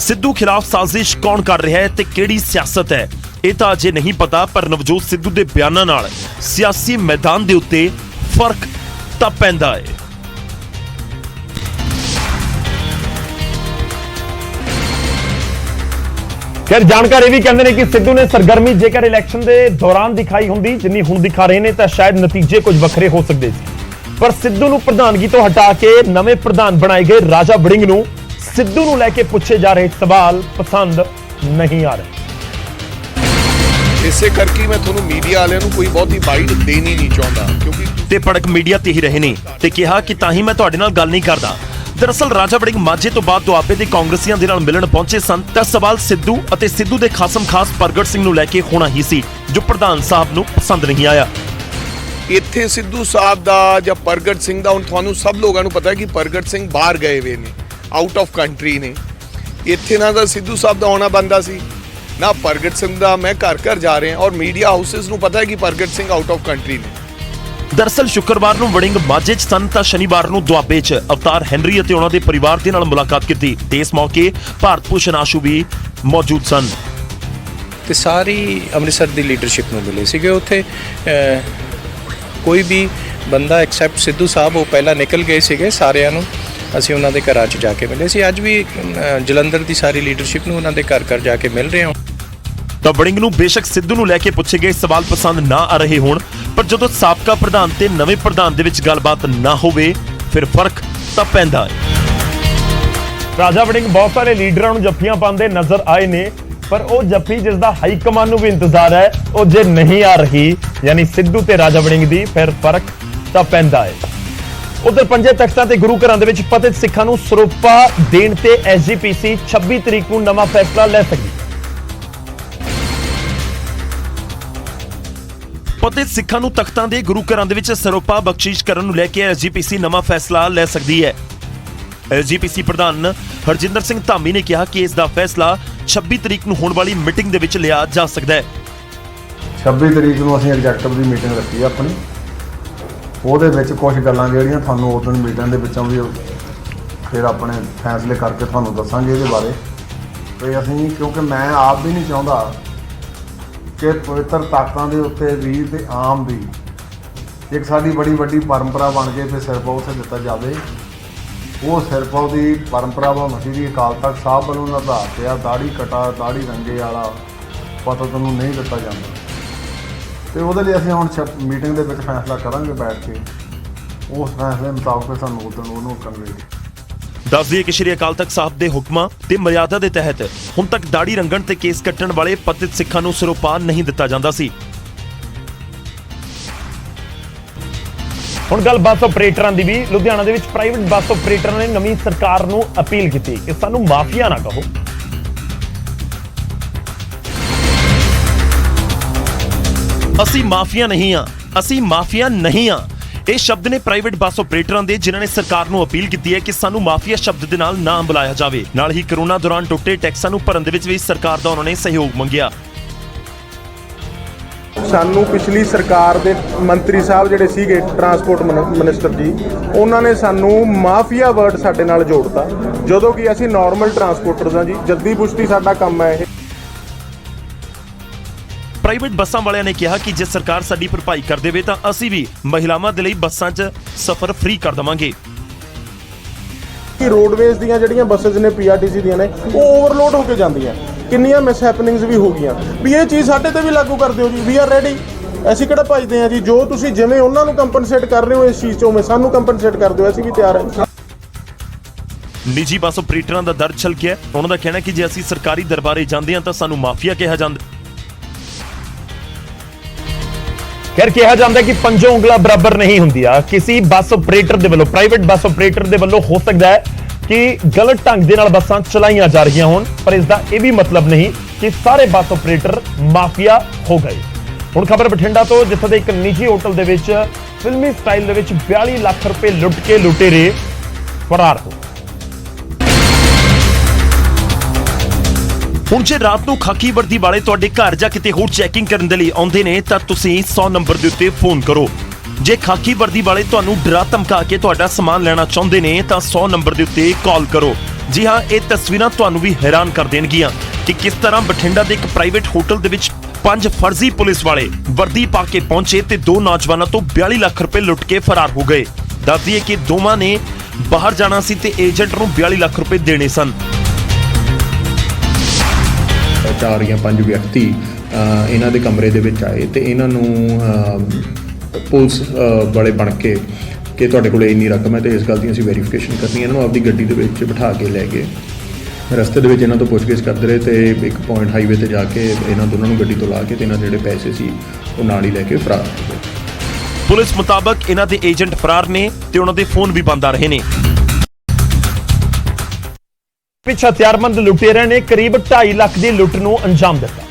सिद्धू खिलाफ साजिश कौन कर रहा है ते किहड़ी सियासत है ਇਹ ਤਾਂ ਅਜੇ नहीं पता पर नवजोत सिद्धू ਦੇ ਬਿਆਨਾਂ ਨਾਲ ਸਿਆਸੀ मैदान ਦੇ ਉੱਤੇ फर्क ਤਾਂ ਪੈਂਦਾ ਹੈ। खैर जानकार भी कहते हैं कि सिद्धू ने सरगर्मी जेकर इलैक्शन के दौरान दिखाई होंदी जिन्नी हुण दिखा रहे हैं तो शायद नतीजे कुछ वखरे हो सकते सी। पर सिद्धू नूं प्रधानगी तो हटा के नवे प्रधान बनाए गए राजा वड़िंग नूं सिद्धू नूं लैके पूछे जा रहे सवाल पसंद नहीं आ रहे। ਇਸੇ ਕਰਕੇ ਮੈਂ ਤੁਹਾਨੂੰ ਮੀਡੀਆ ਵਾਲਿਆਂ ਨੂੰ ਕੋਈ ਬਹੁਤੀ ਬਾਈਟ ਦੇਣੀ ਨਹੀਂ ਚਾਹੁੰਦਾ ਕਿਉਂਕਿ ਤੇ ਪੜਕ ਮੀਡੀਆ ਤੇ ਹੀ ਰਹੇ ਨੇ ਤੇ ਕਿਹਾ ਕਿ ਤਾਂ ਹੀ ਮੈਂ ਤੁਹਾਡੇ ਨਾਲ ਗੱਲ ਨਹੀਂ ਕਰਦਾ। ਦਰਅਸਲ ਰਾਜਾ ਵੜਿੰਗ ਮਾਝੇ ਤੋਂ ਬਾਅਦ ਦੁਆਬੇ ਦੇ ਕਾਂਗਰਸੀਆਂ ਦੇ ਨਾਲ ਮਿਲਣ ਪਹੁੰਚੇ ਸਨ ਤਾਂ ਸਵਾਲ ਸਿੱਧੂ ਅਤੇ ਸਿੱਧੂ ਦੇ ਖਾਸਮ ਖਾਸ ਪ੍ਰਗਟ ਸਿੰਘ ਨੂੰ ਲੈ ਕੇ ਹੋਣਾ ਹੀ ਸੀ ਜੋ ਪ੍ਰਧਾਨ ਸਾਹਿਬ ਨੂੰ ਪਸੰਦ ਨਹੀਂ ਆਇਆ। ਇੱਥੇ ਸਿੱਧੂ ਸਾਹਿਬ ਦਾ ਜਾਂ ਪ੍ਰਗਟ ਸਿੰਘ ਦਾ ਹੁਣ ਤੁਹਾਨੂੰ ਸਭ ਲੋਕਾਂ ਨੂੰ ਪਤਾ ਹੈ ਕਿ ਪ੍ਰਗਟ ਸਿੰਘ ਬਾਹਰ ਗਏ ਹੋਏ ਨੇ, ਆਊਟ ਆਫ ਕੰਟਰੀ ਨੇ। ਇੱਥੇ ਨਾ ਤਾਂ ਸਿੱਧੂ ਸਾਹਿਬ ਦਾ ਆਉਣਾ ਬੰਦਾ ਸੀ ਨਾ ਪ੍ਰਗਟ ਸਿੰਘ ਦਾ। ਮੈਂ ਘਰ ਘਰ ਜਾ ਰਹੇ ਹਾਂ ਔਰ ਮੀਡੀਆ ਹਾਊਸਿਸ ਨੂੰ ਪਤਾ ਹੈ ਕਿ ਪ੍ਰਗਟ ਸਿੰਘ ਆਊਟ ਆਫ ਕੰਟਰੀ ਨੇ। ਦਰਅਸਲ ਸ਼ੁੱਕਰਵਾਰ ਨੂੰ ਵੜਿੰਗ ਮਾਝੇ 'ਚ ਸਨ ਤਾਂ ਸ਼ਨੀਵਾਰ ਨੂੰ ਦੁਆਬੇ 'ਚ ਅਵਤਾਰ ਹੈਨਰੀ ਅਤੇ ਉਹਨਾਂ ਦੇ ਪਰਿਵਾਰ ਦੇ ਨਾਲ ਮੁਲਾਕਾਤ ਕੀਤੀ ਤੇ ਇਸ ਮੌਕੇ ਭਾਰਤ ਭੂਸ਼ਣ ਆਸ਼ੂ ਵੀ ਮੌਜੂਦ ਸਨ। ਤੇ ਸਾਰੀ ਅੰਮ੍ਰਿਤਸਰ ਦੀ ਲੀਡਰਸ਼ਿਪ ਨੂੰ ਮਿਲੇ ਸੀਗੇ ਉੱਥੇ। ਕੋਈ ਵੀ ਬੰਦਾ ਐਕਸੈਪਟ ਸਿੱਧੂ ਸਾਹਿਬ ਉਹ ਪਹਿਲਾਂ ਨਿਕਲ ਗਏ ਸੀਗੇ, ਸਾਰਿਆਂ ਨੂੰ ਅਸੀਂ ਉਹਨਾਂ ਦੇ ਘਰਾਂ 'ਚ ਜਾ ਕੇ ਮਿਲੇ ਸੀ। ਅੱਜ ਵੀ ਜਲੰਧਰ ਦੀ ਸਾਰੀ ਲੀਡਰਸ਼ਿਪ ਨੂੰ ਉਹਨਾਂ ਦੇ ਘਰ ਘਰ ਜਾ ਕੇ ਮਿਲ ਰਹੇ ਹਾਂ। ਤਾਂ ਵੜਿੰਗ ਨੂੰ ਬੇਸ਼ੱਕ ਸਿੱਧੂ ਨੂੰ ਲੈ ਕੇ ਪੁੱਛੇ ਗਏ ਸਵਾਲ ਪਸੰਦ ਨਾ ਆ ਰਹੇ ਹੋਣ, ਪਰ ਜਦੋਂ ਸਾਬਕਾ ਪ੍ਰਧਾਨ ਤੇ ਨਵੇਂ ਪ੍ਰਧਾਨ ਦੇ ਵਿੱਚ ਗੱਲਬਾਤ ਨਾ ਹੋਵੇ ਫਿਰ ਫਰਕ ਤਾਂ ਪੈਂਦਾ ਹੈ। ਰਾਜਾ ਵੜਿੰਗ ਬਹੁਤ ਸਾਰੇ ਲੀਡਰਾਂ ਨੂੰ ਜੱਫੀਆਂ ਪਾਉਂਦੇ ਨਜ਼ਰ ਆਏ ਨੇ, ਪਰ ਉਹ ਜੱਫੀ ਜਿਸ ਦਾ ਹਾਈ ਕਮਾਨ ਨੂੰ ਵੀ ਇੰਤਜ਼ਾਰ ਹੈ ਉਹ ਜੇ ਨਹੀਂ ਆ ਰਹੀ, ਯਾਨੀ ਸਿੱਧੂ ਤੇ ਰਾਜਾ ਵੜਿੰਗ ਦੀ, ਫਿਰ ਫਰਕ ਤਾਂ ਪੈਂਦਾ ਹੈ। ਉਧਰ ਪੰਜੇ ਤਖਤਾਂ ਤੇ ਗੁਰੂ ਘਰਾਂ ਦੇ ਵਿੱਚ ਪਤਿਤ ਸਿੱਖਾਂ ਨੂੰ ਸਰੋਪਾ ਦੇਣ ਤੇ ਐਸਜੀਪੀਸੀ 26 ਤਰੀਕ ਨੂੰ ਨਵਾਂ ਫੈਸਲਾ ਲੈ ਸਕਦੀ ਹੈ। ਪਤਿਤ ਸਿੱਖਾਂ ਨੂੰ ਤਖਤਾਂ ਦੇ ਗੁਰੂ ਘਰਾਂ ਦੇ ਵਿੱਚ ਸਰੋਪਾ ਬਖਸ਼ਿਸ਼ ਕਰਨ ਨੂੰ ਲੈ ਕੇ ਐਸਜੀਪੀਸੀ ਨਵਾਂ ਫੈਸਲਾ ਲੈ ਸਕਦੀ ਹੈ। ਐਸਜੀਪੀਸੀ ਪ੍ਰਧਾਨ ਹਰਜਿੰਦਰ ਸਿੰਘ ਧਾਮੀ ਨੇ ਕਿਹਾ ਕਿ ਇਸ ਦਾ ਫੈਸਲਾ 26 ਤਰੀਕ ਨੂੰ ਹੋਣ ਵਾਲੀ ਮੀਟਿੰਗ ਦੇ ਵਿੱਚ ਲਿਆ ਜਾ ਸਕਦਾ ਹੈ। 26 ਤਰੀਕ ਨੂੰ ਅਸੀਂ ਐਗਜ਼ੈਕਟਿਵ ਦੀ ਮੀਟਿੰਗ ਰੱਖੀ ਹੈ ਆਪਣੀ, ਉਹਦੇ ਵਿੱਚ ਕੁਝ ਗੱਲਾਂ ਜਿਹੜੀਆਂ ਤੁਹਾਨੂੰ ਉਸ ਦਿਨ ਮੀਟਿੰਗ ਦੇ ਵਿੱਚੋਂ ਵੀ ਫਿਰ ਆਪਣੇ ਫੈਸਲੇ ਕਰਕੇ ਤੁਹਾਨੂੰ ਦੱਸਾਂਗੇ ਇਹਦੇ ਬਾਰੇ। ਤੇ ਅਸੀਂ ਕਿਉਂਕਿ ਮੈਂ ਆਪ ਵੀ ਨਹੀਂ ਚਾਹੁੰਦਾ ਕਿ ਪਵਿੱਤਰ ਤਖਤਾਂ ਦੇ ਉੱਤੇ ਵੀ ਤੇ ਆਮ ਵੀ ਇੱਕ ਸਾਡੀ ਬੜੀ ਵੱਡੀ ਪਰੰਪਰਾ ਬਣ ਕੇ ਤੇ ਸਿਰਪਾਓ ਉੱਥੇ ਦਿੱਤਾ ਜਾਵੇ। ਉਹ ਸਿਰਪਾਓ ਦੀ ਪਰੰਪਰਾ ਭਾਵੇਂ ਸ਼੍ਰੀ ਅਕਾਲ ਤਖਤ ਸਾਹਿਬ ਵੱਲੋਂ ਨਿਰਧਾਰਿਤ ਆ, ਦਾੜੀ ਕਟਾ ਦਾੜੀ ਰੰਗੇ ਵਾਲਾ ਪਤਾ ਤੁਹਾਨੂੰ ਨਹੀਂ ਦਿੱਤਾ ਜਾਂਦਾ। ਤੇ ਉਹਦੇ ਲਈ ਅਸੀਂ ਹੁਣ ਮੀਟਿੰਗ ਦੇ ਵਿੱਚ ਫੈਸਲਾ ਕਰਾਂਗੇ ਬੈਠ ਕੇ, ਉਸ ਫੈਸਲੇ ਮੁਤਾਬਕ ਸਾਨੂੰ ਉਦੋਂ ਉਹਨੂੰ ਕਰਾਂਗੇ। ਦੱਸ ਦਈਏ ਕਿ ਸ਼੍ਰੀ ਅਕਾਲ ਤਖਤ ਸਾਹਿਬ ਦੇ ਹੁਕਮਾਂ ਤੇ ਮਰਿਆਦਾ ਦੇ ਤਹਿਤ ਹੁਣ ਤੱਕ ਦਾੜੀ ਰੰਗਣ ਤੇ ਕੇਸ ਕੱਟਣ ਵਾਲੇ ਪਤਿਤ ਸਿੱਖਾਂ ਨੂੰ ਸਰੋਪਾ ਨਹੀਂ ਦਿੱਤਾ ਜਾਂਦਾ ਸੀ। ਹੁਣ ਗੱਲ ਬੱਸ ਆਪਰੇਟਰਾਂ ਦੀ ਵੀ। ਲੁਧਿਆਣਾ ਦੇ ਵਿੱਚ ਪ੍ਰਾਈਵੇਟ ਬੱਸ ਆਪਰੇਟਰਾਂ ਨੇ ਨਵੀਂ ਸਰਕਾਰ ਨੂੰ ਅਪੀਲ ਕੀਤੀ ਕਿ ਸਾਨੂੰ ਮਾਫੀਆ ਨਾ ਕਹੋ। ਅਸੀਂ ਮਾਫੀਆ ਨਹੀਂ ਆ, ਅਸੀਂ ਮਾਫੀਆ ਨਹੀਂ ਆ, ਇਹ ਸ਼ਬਦ ਨੇ ਪ੍ਰਾਈਵੇਟ ਬੱਸ ਆਪਰੇਟਰਾਂ ਦੇ, ਜਿਨ੍ਹਾਂ ਨੇ ਸਰਕਾਰ ਨੂੰ ਅਪੀਲ ਕੀਤੀ ਹੈ ਕਿ ਸਾਨੂੰ ਮਾਫੀਆ ਸ਼ਬਦ ਦੇ ਨਾਲ ਨਾ ਬੁਲਾਇਆ ਜਾਵੇ। ਨਾਲ ਹੀ ਕਰੋਨਾ ਦੌਰਾਨ ਟੁੱਟੇ ਟੈਕਸਾਂ ਨੂੰ ਭਰਨ ਦੇ ਵਿੱਚ ਵੀ ਸਰਕਾਰ ਦਾ ਉਹਨਾਂ ਨੇ ਸਹਿਯੋਗ ਮੰਗਿਆ। ਸਾਨੂੰ ਪਿਛਲੀ ਸਰਕਾਰ ਦੇ ਮੰਤਰੀ ਸਾਹਿਬ ਜਿਹੜੇ ਸੀਗੇ ਟਰਾਂਸਪੋਰਟ ਮਿਨਿਸਟਰ ਜੀ, ਉਹਨਾਂ ਨੇ ਸਾਨੂੰ ਮਾਫੀਆ ਵਰਡ ਸਾਡੇ ਨਾਲ ਜੋੜਤਾ, ਜਦੋਂ ਕਿ ਅਸੀਂ ਨਾਰਮਲ ਟਰਾਂਸਪੋਰਟਰਸ ਹਾਂ ਜੀ। ਜੱਦੀ ਪੁਸ਼ਤੀ ਸਾਡਾ ਕੰਮ ਹੈ ਇਹ। ਪ੍ਰਾਈਵੇਟ ਬੱਸਾਂ ਵਾਲਿਆਂ ਨੇ ਕਿਹਾ ਕਿ ਜੇ ਸਰਕਾਰ ਸਾਡੀ ਭਰਪਾਈ ਕਰ ਦੇਵੇ ਤਾਂ ਅਸੀਂ ਵੀ ਮਹਿਲਾਵਾਂ ਦੇ ਲਈ ਬੱਸਾਂ 'ਚ ਸਫ਼ਰ ਫ੍ਰੀ ਕਰ ਦੇਵਾਂਗੇ। ਕਿ ਰੋਡਵੇਜ਼ ਦੀਆਂ ਜਿਹੜੀਆਂ ਬੱਸਸ ਨੇ ਪੀਆਰਟੀਸੀ ਦੀਆਂ ਨੇ, ਉਹ ਓਵਰਲੋਡ ਹੋ ਕੇ ਜਾਂਦੀਆਂ, ਕਿੰਨੀਆਂ ਮਿਸ ਹੈਪਨਿੰਗਸ ਵੀ ਹੋ ਗਈਆਂ। ਵੀ ਇਹ ਚੀਜ਼ ਸਾਡੇ ਤੇ ਵੀ ਲਾਗੂ ਕਰ ਦਿਓ ਜੀ, ਵੀ ਆਰ ਰੈਡੀ। ਅਸੀਂ ਕਿਹੜਾ ਭੱਜਦੇ ਹਾਂ ਜੀ, ਜੋ ਤੁਸੀਂ ਜਿਵੇਂ ਉਹਨਾਂ ਨੂੰ ਕੰਪਨਸੇਟ ਕਰ ਰਹੇ ਹੋ ਇਸ ਚੀਜ਼ 'ਚੋਂ ਉਵੇਂ ਸਾਨੂੰ ਕੰਪਨਸੇਟ ਕਰ ਦਿਓ, ਅਸੀਂ ਵੀ ਤਿਆਰ ਹਾਂ। ਨਿੱਜੀ ਬੱਸ ਆਪਰੇਟਰਾਂ ਦਾ ਦਰਦ ਛਲਕਿਆ। ਉਹਨਾਂ ਦਾ ਕਹਿਣਾ ਕਿ ਜੇ ਅਸੀਂ ਸਰਕਾਰੀ ਦਰਬਾਰੇ ਜਾਂਦੇ ਹਾਂ ਤਾਂ ਸਾਨੂੰ ਮਾਫੀਆ ਕਿਹਾ ਜਾਂਦਾ। ਖੈਰ ਕਿਹਾ ਜਾਂਦਾ ਕਿ ਪੰਜੋਂ ਉਂਗਲਾਂ ਬਰਾਬਰ ਨਹੀਂ ਹੁੰਦੀਆਂ। ਕਿਸੇ ਬੱਸ ਆਪਰੇਟਰ ਦੇ ਵੱਲੋਂ, ਪ੍ਰਾਈਵੇਟ ਬੱਸ ਆਪਰੇਟਰ ਦੇ ਵੱਲੋਂ ਹੋ ਸਕਦਾ ਹੈ ਕਿ ਗਲਤ ਢੰਗ ਦੇ ਨਾਲ ਬੱਸਾਂ ਚਲਾਈਆਂ ਜਾ ਰਹੀਆਂ ਹੋਣ, ਪਰ ਇਸ ਦਾ ਇਹ ਵੀ ਮਤਲਬ ਨਹੀਂ ਕਿ ਸਾਰੇ ਬੱਸ ਆਪਰੇਟਰ ਮਾਫੀਆ ਹੋ ਗਏ। ਹੁਣ ਖਬਰ ਬਠਿੰਡਾ ਤੋਂ, ਜਿੱਥੇ ਦੇ ਇੱਕ ਨਿੱਜੀ ਹੋਟਲ ਦੇ ਵਿੱਚ ਫਿਲਮੀ ਸਟਾਈਲ ਦੇ ਵਿੱਚ 42 ਲੱਖ ਰੁਪਏ ਲੁੱਟ ਕੇ ਲੁਟੇਰੇ ਫਰਾਰ ਹੋ। ਹੁਣ ਜੇ ਰਾਤ ਨੂੰ ਖਾਕੀ ਵਰਦੀ ਵਾਲੇ ਤੁਹਾਡੇ ਘਰ ਜਾਂ ਕਿਤੇ ਹੋਰ ਚੈਕਿੰਗ ਕਰਨ ਦੇ ਲਈ ਆਉਂਦੇ ਨੇ ਤਾਂ ਤੁਸੀਂ 100 ਨੰਬਰ ਦੇ ਉੱਤੇ ਫੋਨ ਕਰੋ। ਜੇ ਖਾਕੀ ਵਰਦੀ ਵਾਲੇ ਤੁਹਾਨੂੰ ਡਰਾ ਧਮਕਾ ਕੇ ਤੁਹਾਡਾ ਸਮਾਨ ਲੈਣਾ ਚਾਹੁੰਦੇ ਨੇ ਤਾਂ 100 ਨੰਬਰ ਦੇ ਉੱਤੇ ਕਾਲ ਕਰੋ। ਜੀ ਹਾਂ, ਇਹ ਤਸਵੀਰਾਂ ਤੁਹਾਨੂੰ ਵੀ ਹੈਰਾਨ ਕਰ ਦੇਣਗੀਆਂ ਕਿ ਕਿਸ ਤਰ੍ਹਾਂ ਬਠਿੰਡਾ ਦੇ ਇੱਕ ਪ੍ਰਾਈਵੇਟ ਹੋਟਲ ਦੇ ਵਿੱਚ 5 ਫਰਜ਼ੀ ਪੁਲਿਸ ਵਾਲੇ ਵਰਦੀ ਪਾ ਕੇ ਪਹੁੰਚੇ ਤੇ 2 ਨੌਜਵਾਨਾਂ ਤੋਂ 42 ਲੱਖ ਰੁਪਏ ਲੁੱਟ ਕੇ ਫਰਾਰ ਹੋ ਗਏ। ਦੱਸ ਦਈਏ ਕਿ ਦੋਵਾਂ ਨੇ ਬਾਹਰ ਜਾਣਾ ਸੀ ਤੇ ਏਜੰਟ ਨੂੰ 42 ਲੱਖ ਰੁਪਏ ਦੇਣੇ ਸਨ। 4 ਜਾਂ 5 ਵਿਅਕਤੀ ਇਹਨਾਂ ਦੇ ਕਮਰੇ ਦੇ ਵਿੱਚ ਆਏ ਤੇ ਇਹਨਾਂ ਨੂੰ ਪੁਲਿਸ ਵਾਲੇ ਬਣ ਕੇ ਕਿ ਤੁਹਾਡੇ ਕੋਲ ਇੰਨੀ ਰਕਮ ਹੈ ਤੇ ਇਸ ਗੱਲ ਦੀ ਅਸੀਂ ਵੈਰੀਫਿਕੇਸ਼ਨ ਕਰਨੀ ਹੈ। ਇਹਨਾਂ ਨੂੰ ਆਪਦੀ ਗੱਡੀ ਦੇ ਵਿੱਚ ਬਿਠਾ ਕੇ ਲੈ ਗਏ। ਰਸਤੇ ਦੇ ਵਿੱਚ ਇਹਨਾਂ ਤੋਂ ਪੁੱਛਗਿੱਛ ਕਰਦੇ ਰਹੇ ਤੇ ਇੱਕ ਪੁਆਇੰਟ ਹਾਈਵੇ ਤੇ ਜਾ ਕੇ ਇਹਨਾਂ ਦੋਨਾਂ ਨੂੰ ਗੱਡੀ ਤੋਂ ਲਾ ਕੇ ਤੇ ਇਹਨਾਂ ਦੇ ਜਿਹੜੇ ਪੈਸੇ ਸੀ ਉਹ ਨਾਲ ਹੀ ਲੈ ਕੇ ਫਰਾਰ ਹੋ ਗਏ। ਪੁਲਿਸ ਮੁਤਾਬਕ ਇਹਨਾਂ ਦੇ ਏਜੰਟ ਫਰਾਰ ਨੇ ਤੇ ਉਹਨਾਂ ਦੇ ਫੋਨ ਵੀ ਬੰਦ ਆ ਰਹੇ ਨੇ। ਪਿੱਛੇ ਹਥਿਆਰਬੰਦ ਲੁਟੇਰਿਆਂ ਨੇ ਕਰੀਬ 2.5 ਲੱਖ ਦੀ ਲੁੱਟ ਨੂੰ ਅੰਜਾਮ ਦਿੱਤਾ।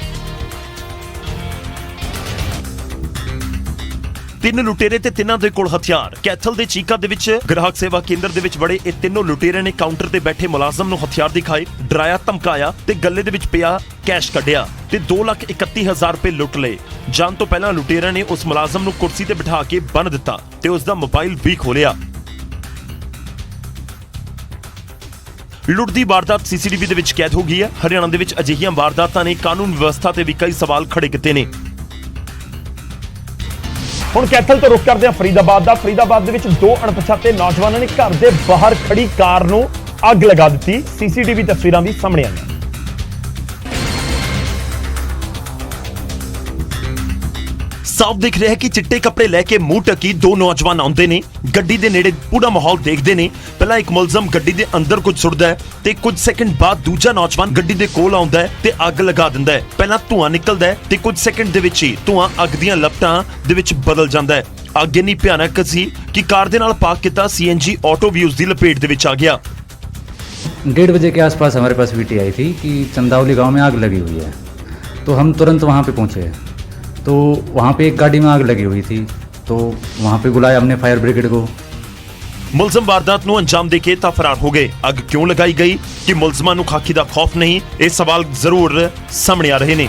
3 ਲੁਟੇਰੇ ਤੇ ਤਿੰਨਾਂ ਦੇ ਕੋਲ ਹਥਿਆਰ। ਕੈਥਲ ਦੇ ਚੀਕਾ ਦੇ ਵਿੱਚ ਗ੍ਰਾਹਕ ਸੇਵਾ ਕੇਂਦਰ ਦੇ ਵਿੱਚ ਵੜੇ ਇਹ ਤਿੰਨੋਂ ਲੁਟੇਰਿਆਂ ਨੇ ਕਾਊਂਟਰ ਤੇ ਬੈਠੇ ਮੁਲਾਜ਼ਮ ਨੂੰ ਹਥਿਆਰ ਦਿਖਾਏ, ਡਰਾਇਆ ਧਮਕਾਇਆ ਤੇ ਗੱਲੇ ਦੇ ਵਿੱਚ ਪਿਆ ਕੈਸ਼ ਕੱਢਿਆ ਤੇ 2,31,000 ਰੁਪਏ ਲੁੱਟ ਲਏ। ਜਾਣ ਤੋਂ ਪਹਿਲਾਂ ਲੁਟੇਰਿਆਂ ਨੇ ਉਸ ਮੁਲਾਜ਼ਮ ਨੂੰ ਕੁਰਸੀ ਤੇ ਬਿਠਾ ਕੇ ਬੰਨ੍ਹ ਦਿੱਤਾ ਤੇ ਉਸ ਦਾ ਮੋਬਾਈਲ ਵੀ ਖੋਲਿਆ। ਲੁੱਟ ਦੀ ਵਾਰਦਾਤ ਸੀਸੀਟੀਵੀ ਦੇ ਵਿੱਚ ਕੈਦ ਹੋ ਗਈ ਹੈ। ਹਰਿਆਣਾ ਦੇ ਵਿੱਚ ਅਜਿਹੀਆਂ ਵਾਰਦਾਤਾਂ ਨੇ ਕਾਨੂੰਨ ਵਿਵਸਥਾ ਤੇ ਵੀ ਕਈ ਸਵਾਲ ਖੜੇ ਕੀਤੇ ਨੇ। ਹੁਣ ਕੈਥਲ ਤੋਂ ਰੁਕ ਕਰਦੇ ਹਾਂ ਫਰੀਦਾਬਾਦ ਦਾ। ਫਰੀਦਾਬਾਦ ਦੇ ਵਿੱਚ ਦੋ ਅਣਪਛਾਤੇ ਨੌਜਵਾਨਾਂ ਨੇ ਘਰ ਦੇ ਬਾਹਰ ਖੜੀ ਕਾਰ ਨੂੰ ਅੱਗ ਲਗਾ ਦਿੱਤੀ। ਸੀਸੀਟੀਵੀ ਤਸਵੀਰਾਂ ਵੀ ਸਾਹਮਣੇ ਆਈਆਂ। ਸਾਫ਼ ਦਿਖ ਰਿਹਾ ਹੈ ਕਿ ਚਿੱਟੇ ਕੱਪੜੇ ਲੈ ਕੇ ਮੂੰਹ ਢਕੀ ਦੋ ਨੌਜਵਾਨ ਆਉਂਦੇ ਨੇ। ਗੱਡੀ ਦੇ ਨੇੜੇ ਪੂਰਾ ਮਾਹੌਲ ਦੇਖਦੇ ਨੇ। ਪਹਿਲਾਂ ਇੱਕ ਮੁਲਜ਼ਮ ਗੱਡੀ ਦੇ ਅੰਦਰ ਕੁਝ ਸੁੱਟਦਾ ਹੈ ਤੇ ਕੁਝ ਸੈਕਿੰਡ ਬਾਅਦ ਦੂਜਾ ਨੌਜਵਾਨ ਗੱਡੀ ਦੇ ਕੋਲ ਆਉਂਦਾ ਹੈ ਤੇ ਅੱਗ ਲਗਾ ਦਿੰਦਾ ਹੈ। ਪਹਿਲਾਂ ਧੂਆਂ ਨਿਕਲਦਾ ਹੈ ਤੇ ਕੁਝ ਸੈਕਿੰਡ ਦੇ ਵਿੱਚ ਹੀ ਧੂਆਂ ਅੱਗ ਦੀਆਂ ਲਪਟਾਂ ਦੇ ਵਿੱਚ ਬਦਲ ਜਾਂਦਾ ਹੈ। ਅੱਗ ਇੰਨੀ ਭਿਆਨਕ ਸੀ ਕਿ ਕਾਰ ਦੇ ਨਾਲ ਪਾਰਕ ਕੀਤਾ CNG ਆਟੋ ਵੀ ਉਸ ਦੀ ਲਪੇਟ ਦੇ ਵਿੱਚ ਆ ਗਿਆ। 1:30 बजे के आसपास हमारे पास वीटी आई थी कि चंदावली गांव में आग लगी हुई है, तो हम तुरंत वहां पे पहुंचे। तो वहां पे एक गाड़ी में आग लगी हुई थी, तो वहां पे बुलाया हमने फायर ब्रिगेड को। ਮੁਲਜ਼ਮ ਵਾਰਦਾਤ ਨੂੰ ਅੰਜਾਮ ਦੇ ਕੇ ਤਾਂ ਫਰਾਰ ਹੋ ਗਏ। ਅੱਗ ਕਿਉਂ ਲਗਾਈ ਗਈ, ਕਿ ਮੁਲਜ਼ਮਾਂ ਨੂੰ ਖਾਕੀ ਦਾ ਖੌਫ ਨਹੀਂ, ਇਹ ਸਵਾਲ ਜ਼ਰੂਰ ਸਾਹਮਣੇ ਆ ਰਹੇ ਨੇ।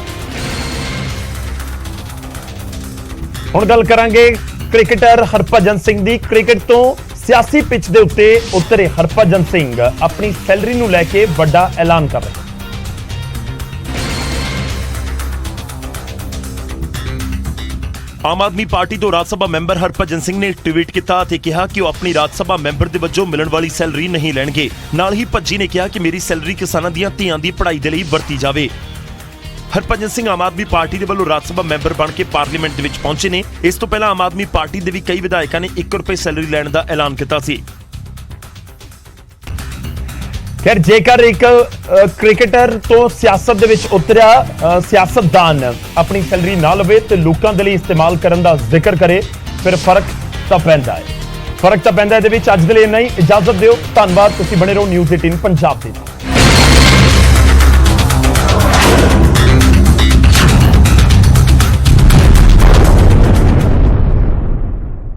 ਹੁਣ ਗੱਲ ਕਰਾਂਗੇ ਕ੍ਰਿਕਟਰ ਹਰਭਜਨ ਸਿੰਘ ਦੀ। ਕ੍ਰਿਕਟ ਤੋਂ ਸਿਆਸੀ ਪਿੱਚ ਦੇ ਉੱਤੇ ਉਤਰੇ ਹਰਭਜਨ ਸਿੰਘ ਆਪਣੀ ਸੈਲਰੀ ਨੂੰ ਲੈ ਕੇ ਵੱਡਾ ਐਲਾਨ ਕਰ ਰਹੇ। ਆਮ ਆਦਮੀ ਪਾਰਟੀ ਤੋਂ ਰਾਜ ਸਭਾ ਮੈਂਬਰ ਹਰਭਜਨ ਸਿੰਘ ਨੇ ਟਵੀਟ ਕੀਤਾ ਅਤੇ ਕਿਹਾ ਕਿ ਉਹ ਆਪਣੀ ਰਾਜ ਸਭਾ ਮੈਂਬਰ ਦੇ ਵਜੋਂ ਮਿਲਣ ਵਾਲੀ ਸੈਲਰੀ ਨਹੀਂ ਲੈਣਗੇ। ਨਾਲ ਹੀ ਭੱਜੀ ਨੇ ਕਿਹਾ ਕਿ ਮੇਰੀ ਸੈਲਰੀ ਕਿਸਾਨਾਂ ਦੀਆਂ ਧੀਆਂ ਦੀ ਪੜ੍ਹਾਈ ਦੇ ਲਈ ਵਰਤੀ ਜਾਵੇ। ਹਰਭਜਨ ਸਿੰਘ ਆਮ ਆਦਮੀ ਪਾਰਟੀ ਦੇ ਵੱਲੋਂ ਰਾਜ ਸਭਾ ਮੈਂਬਰ ਬਣ ਕੇ ਪਾਰਲੀਮੈਂਟ ਦੇ ਵਿੱਚ ਪਹੁੰਚੇ ਨੇ। ਇਸ ਤੋਂ ਪਹਿਲਾਂ ਆਮ ਆਦਮੀ ਪਾਰਟੀ ਦੇ ਵੀ ਕਈ ਵਿਧਾਇਕਾਂ ਨੇ 1 ਰੁਪਏ ਸੈਲਰੀ ਲੈਣ ਦਾ ਐਲਾਨ ਕੀਤਾ ਸੀ। ਖੈਰ, ਜੇਕਰ ਇੱਕ ਕ੍ਰਿਕਟਰ ਤੋਂ ਸਿਆਸਤ ਦੇ ਵਿੱਚ ਉਤਰਿਆ ਸਿਆਸਤਦਾਨ ਆਪਣੀ ਸੈਲਰੀ ਨਾ ਲਵੇ ਤੇ ਲੋਕਾਂ ਦੇ ਲਈ ਇਸਤੇਮਾਲ ਕਰਨ ਦਾ ਜ਼ਿਕਰ ਕਰੇ, ਫਿਰ ਫਰਕ ਤਾਂ ਪੈਂਦਾ ਹੈ। ਫਰਕ ਤਾਂ ਪੈਂਦਾ ਇਹਦੇ ਵਿੱਚ। ਅੱਜ ਦੇ ਲਈ ਇੰਨਾ ਹੀ। ਇਜਾਜ਼ਤ ਦਿਓ। ਧੰਨਵਾਦ। ਤੁਸੀਂ ਬਣੇ ਰਹੋ ਨਿਊਜ਼ 18 ਪੰਜਾਬ ਦੇ ਨਾਲ।